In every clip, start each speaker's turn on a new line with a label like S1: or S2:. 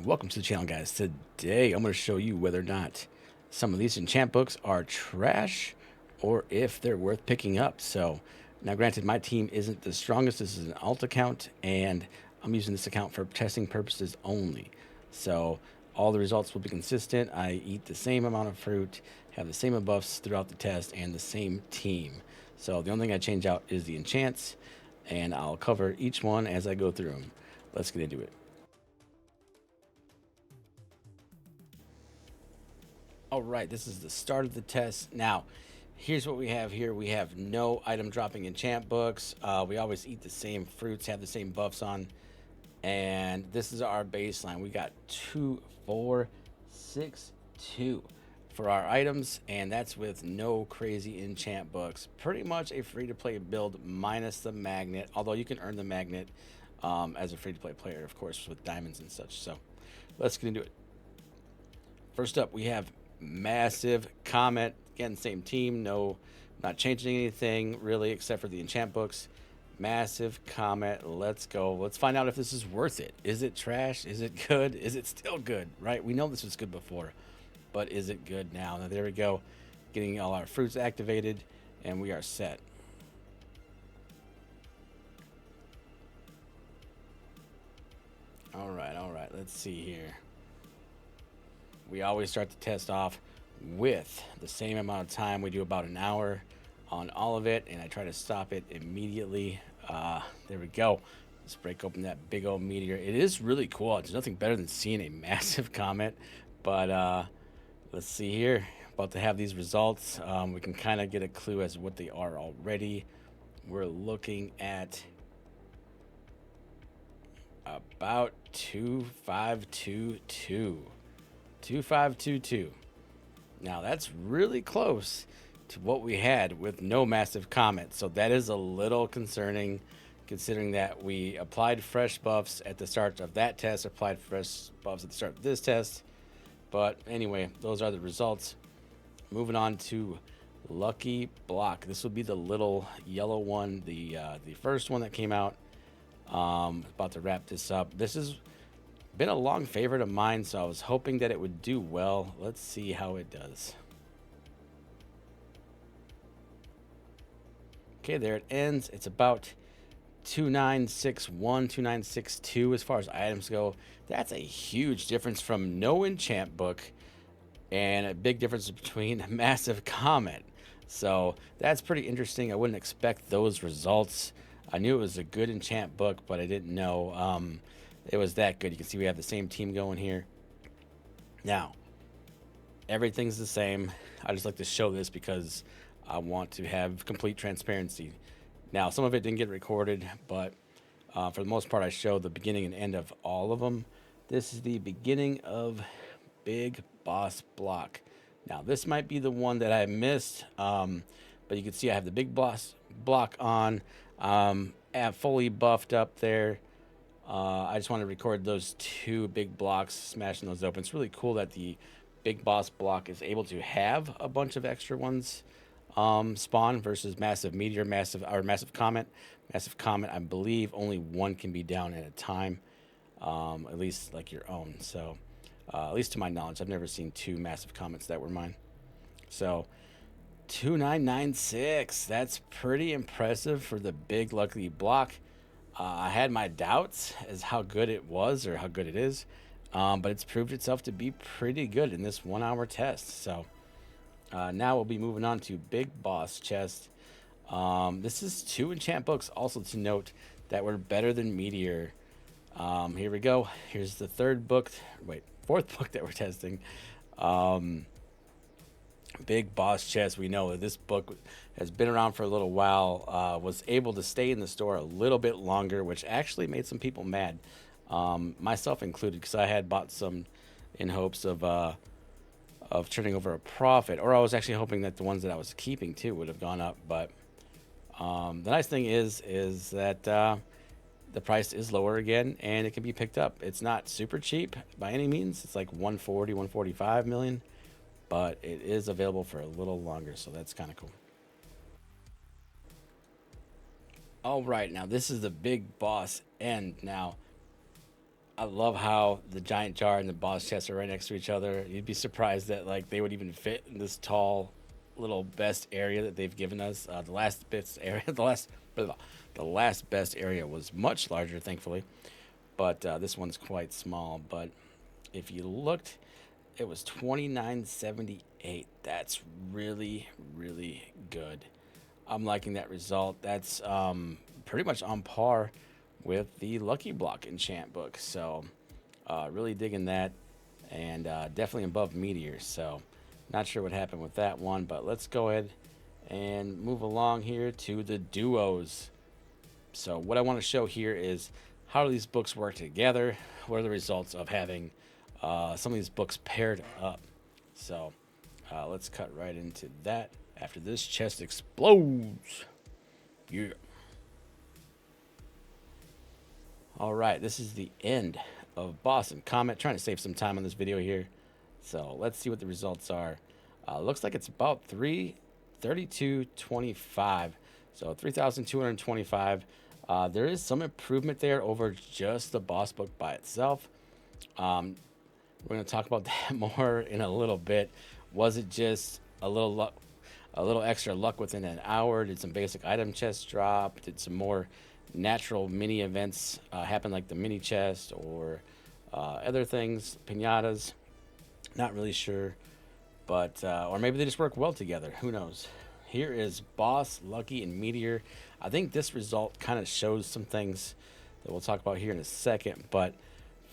S1: Welcome to the channel, guys. Today I'm going to show you whether or not some of these enchant books are trash or if they're worth picking up. So now, granted, my team isn't the strongest. This is an alt account, and I'm using this account for testing purposes only. So all the results will be consistent. I eat the same amount of fruit, have the same buffs throughout the test, and the same team. So the only thing I change out is the enchants, and I'll cover each one as I go through them. Let's get into it. All right, this is the start of the test. Now, here's what we have here. We have no item dropping enchant books. We always eat the same fruits, have the same buffs on. And this is our baseline. We got 2, 4, 6, 2 for our items. And that's with no crazy enchant books. Pretty much a free-to-play build minus the magnet. Although you can earn the magnet as a free-to-play player, of course, with diamonds and such. So let's get into it. First up, we have Massive Comet. Again, same team. No, not changing anything really except for the enchant books. Massive Comet. Let's go. Let's find out if this is worth it. Is it trash? Is it good? Is it still good? Right? We know this was good before, but is it good now? Now, there we go. Getting all our fruits activated, and we are set. All right. Let's see here. We always start the test off with the same amount of time. We do about an hour on all of it, and I try to stop it immediately. There we go. Let's break open that big old meteor. It is really cool. There's nothing better than seeing a massive comet. But let's see here. About to have these results. We can kind of get a clue as to what they are already. We're looking at about 2522. 2522. Now that's really close to what we had with no massive comet. So that is a little concerning considering that we applied fresh buffs at the start of that test, applied fresh buffs at the start of this test. But anyway, those are the results. Moving on to Lucky Block. This will be the little yellow one, the first one that came out. About to wrap this up. This has been a long favorite of mine, so I was hoping that it would do well. Let's see how it does. Okay, there it ends. It's about 2961, 2962 as far as items go. That's a huge difference from no enchant book and a big difference between a massive comet. So that's pretty interesting. I wouldn't expect those results. I knew it was a good enchant book, but I didn't know it was that good. You can see we have the same team going here. Now, everything's the same. I just like to show this because I want to have complete transparency. Now, some of it didn't get recorded, but for the most part, I show the beginning and end of all of them. This is the beginning of Big Boss Block. Now, this might be the one that I missed, but you can see I have the Big Boss Block on. Fully buffed up there. I just want to record those two big blocks, smashing those open. It's really cool that the Big Boss Block is able to have a bunch of extra ones spawn versus Massive Meteor, Massive Comet. Massive Comet, I believe only one can be down at a time, at least like your own. So, at least to my knowledge, I've never seen two Massive Comets that were mine. So, 2996. That's pretty impressive for the big lucky block. I had my doubts as how good it was or how good it is, but it's proved itself to be pretty good in this 1 hour test. So now we'll be moving on to Big Boss Chest. This is 2 enchant books also to note that were better than Meteor. Here we go. Here's the fourth book that we're testing. Big Boss Chest. We know that this book has been around for a little while, was able to stay in the store a little bit longer, which actually made some people mad, myself included, because I had bought some in hopes of turning over a profit, or I was actually hoping that the ones that I was keeping too would have gone up. But the nice thing is that the price is lower again, and it can be picked up. It's not super cheap by any means. It's like 140, 145 million. But it is available for a little longer, so that's kind of cool. All right, now this is the Big Boss end. Now, I love how the giant jar and the boss chest are right next to each other. You'd be surprised that like they would even fit in this tall little best area that they've given us. The last best area, the last best area was much larger, thankfully, but this one's quite small. But if you looked, it was 29.78. That's really, really good. I'm liking that result. That's pretty much on par with the Lucky Block enchant book. So really digging that, and definitely above Meteor. So not sure what happened with that one, but let's go ahead and move along here to the duos. So what I want to show here is how do these books work together? What are the results of having some of these books paired up? So let's cut right into that after this chest explodes. Yeah. All right, this is the end of Boss and Comet. Trying to save some time on this video here. So let's see what the results are. Looks like it's about 332.25. So 3,225. There is some improvement there over just the boss book by itself. We're going to talk about that more in a little bit. Was it just a little luck, a little extra luck within an hour? Did some basic item chests drop? Did some more natural mini events happen, like the mini chest or other things, pinatas? Not really sure, but or maybe they just work well together. Who knows? Here is Boss, Lucky, and Meteor. I think this result kind of shows some things that we'll talk about here in a second. But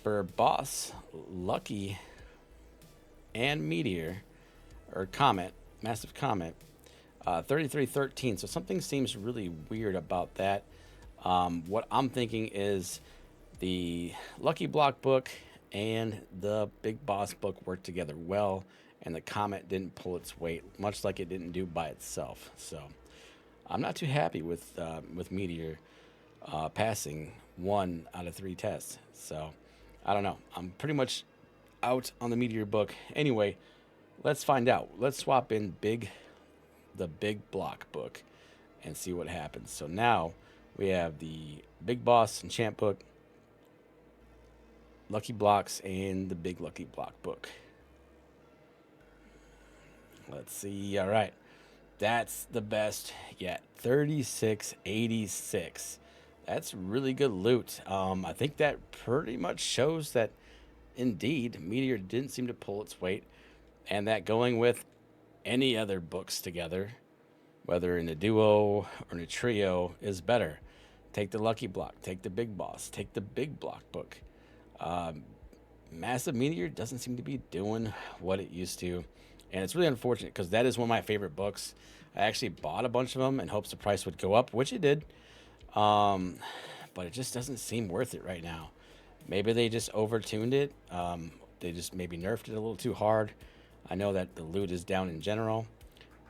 S1: for Boss, Lucky, and Meteor, or Comet, Massive Comet, 33.13. So something seems really weird about that. What I'm thinking is the Lucky Block book and the Big Boss book worked together well, and the Comet didn't pull its weight, much like it didn't do by itself. So I'm not too happy with Meteor passing 1 out of 3 tests. So I don't know. I'm pretty much out on the Meteor book. Anyway, let's find out. Let's swap in the Big Block book and see what happens. So now we have the Big Boss enchant book, Lucky Blocks, and the Big Lucky Block book. Let's see. All right. That's the best yet. 36.86. That's really good loot. I think that pretty much shows that indeed Meteor didn't seem to pull its weight, and that going with any other books together, whether in a duo or in a trio, is better. Take the Lucky Block, take the Big Boss, take the Big Block book. Massive Meteor doesn't seem to be doing what it used to, and it's really unfortunate because that is one of my favorite books. I actually bought a bunch of them in hopes the price would go up, which it did, but it just doesn't seem worth it right now. Maybe they just overtuned it. They just maybe nerfed it a little too hard. I know that the loot is down in general,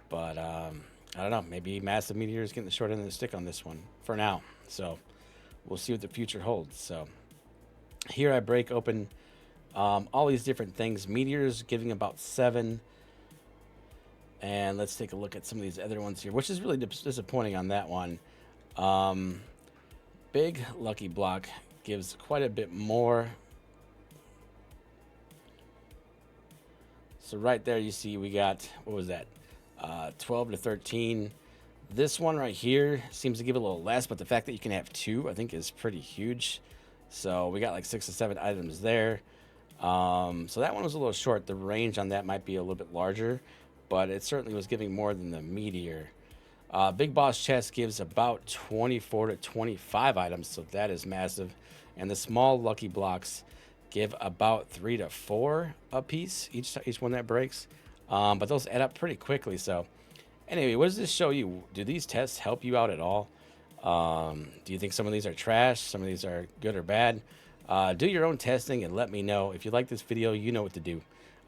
S1: but I don't know. Maybe Massive Meteor is getting the short end of the stick on this one for now. So we'll see what the future holds. So here I break open all these different things. Meteor's giving about 7. And let's take a look at some of these other ones here, which is really disappointing on that one. Big Lucky Block gives quite a bit more. So right there you see we got, what was that? 12 to 13. This one right here seems to give a little less, but the fact that you can have 2, I think, is pretty huge. So we got like 6 to 7 items there. So that one was a little short. The range on that might be a little bit larger, but it certainly was giving more than the Meteor. Big Boss chest gives about 24 to 25 items, so that is massive. And the small Lucky Blocks give about 3 to 4 a piece, each one that breaks. But those add up pretty quickly. So anyway, what does this show you? Do these tests help you out at all? Do you think some of these are trash? Some of these are good or bad? Do your own testing and let me know. If you like this video, you know what to do.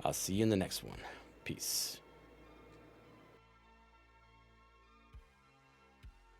S1: I'll see you in the next one. Peace.